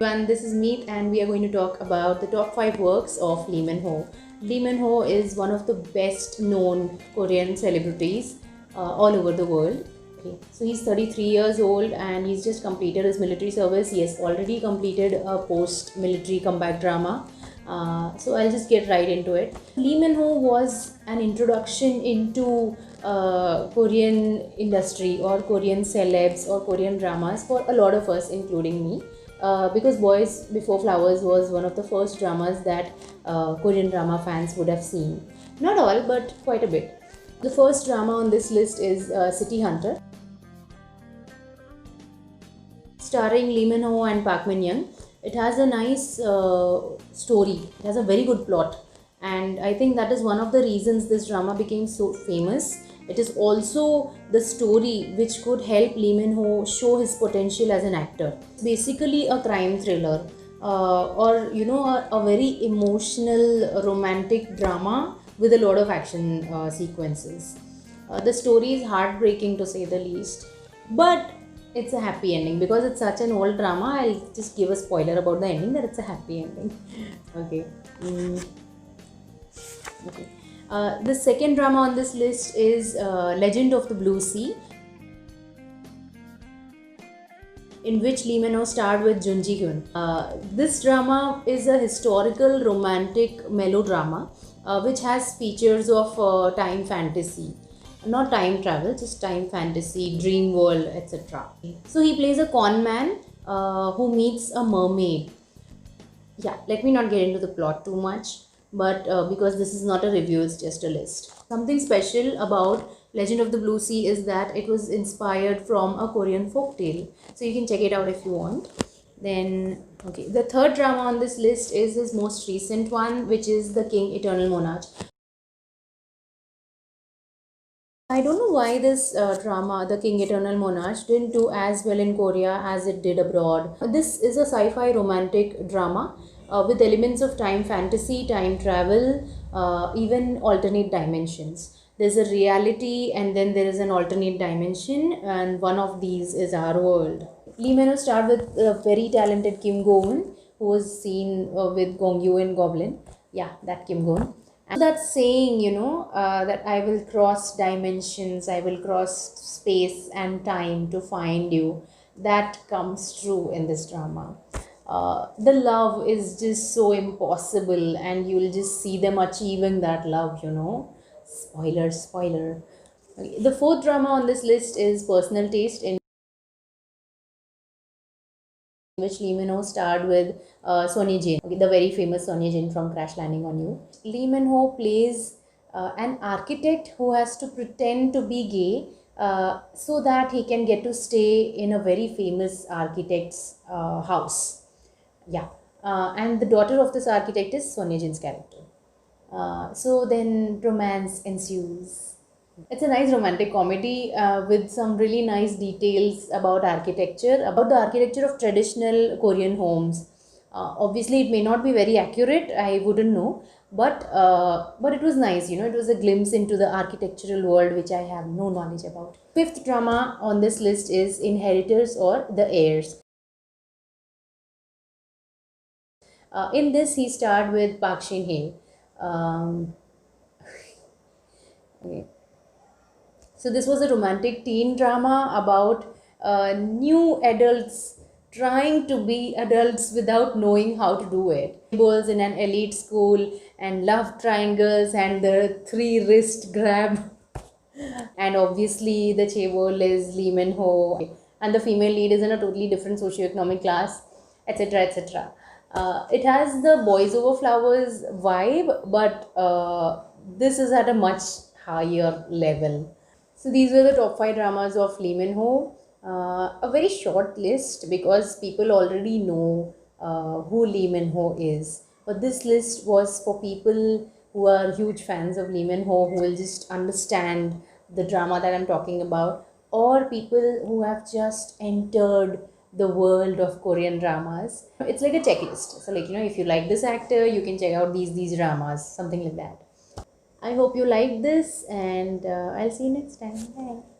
And this is Meet, and we are going to talk about the top 5 works of Lee Min Ho. Lee Min Ho is one of the best known Korean celebrities all over the world. Okay, so he's 33 years old and he's just completed his military service. He has already completed a post military comeback drama. So I'll just get right into it. Lee Min Ho was an introduction into Korean industry or Korean celebs or Korean dramas for a lot of us, including me. Because Boys Before Flowers was one of the first dramas that Korean drama fans would have seen. Not all, but quite a bit. The first drama on this list is City Hunter, starring Lee Min Ho and Park Min Young. It has a nice story. It has a very good plot, and I think that is one of the reasons this drama became so famous. It is also the story which could help Lee Min Ho show his potential as an actor. It's basically a crime thriller, or a very emotional romantic drama with a lot of action sequences. The story is heartbreaking to say the least, but it's a happy ending because it's such an old drama. I'll just give a spoiler about the ending that it's a happy ending. Okay. Okay. The second drama on this list is Legend of the Blue Sea, in which Lee Min Ho starred with Jun Ji Hyun. This drama is a historical romantic melodrama which has features of time fantasy. Not time travel, just time fantasy, dream world, etc. So he plays a con man who meets a mermaid. Yeah, let me not get into the plot too much, but because this is not a review, it's just a list. Something special about Legend of the Blue Sea is that it was inspired from a Korean folk tale. So you can check it out if you want. Then, okay, the third drama on this list is his most recent one, which is The King Eternal Monarch. I don't know why this drama, The King Eternal Monarch, didn't do as well in Korea as it did abroad. This is a sci-fi romantic drama with elements of time fantasy, time travel, even alternate dimensions. There's a reality and then there is an alternate dimension, and one of these is our world. Lee Min Ho starred with very talented Kim Go-eun, who was seen with Gong Yoo in Goblin. Yeah, that Kim Go-eun. And that saying, that I will cross dimensions, I will cross space and time to find you, that comes true in this drama. The love is just so impossible, and you'll just see them achieving that love. Spoiler, spoiler. Okay, the fourth drama on this list is Personal Taste, in which Lee Min Ho starred with Sonny Jin, okay, the very famous Sonny Jin from Crash Landing on You. Lee Min Ho plays an architect who has to pretend to be gay so that he can get to stay in a very famous architect's house. Yeah, and the daughter of this architect is Sonny Jin's character. So then romance ensues. It's a nice romantic comedy with some really nice details about the architecture of traditional Korean homes. Obviously, it may not be very accurate. I wouldn't know, but it was nice. It was a glimpse into the architectural world which I have no knowledge about. Fifth drama on this list is Inheritors or The Heirs. In this, he starred with Park Shin Hye. Okay. So this was a romantic teen drama about new adults trying to be adults without knowing how to do it. Boys in an elite school and love triangles and the three wrist grab. And obviously the chaebol is Lee Min Ho and the female lead is in a totally different socioeconomic class, etc., etc. It has the Boys Over Flowers vibe, but this is at a much higher level. So these were the top 5 dramas of Lee Min Ho. A very short list because people already know who Lee Min Ho is. But this list was for people who are huge fans of Lee Min Ho, who will just understand the drama that I'm talking about, or people who have just entered the world of Korean dramas. It's like a checklist. So if you like this actor, you can check out these dramas, something like that. I hope you liked this, and I'll see you next time. Bye.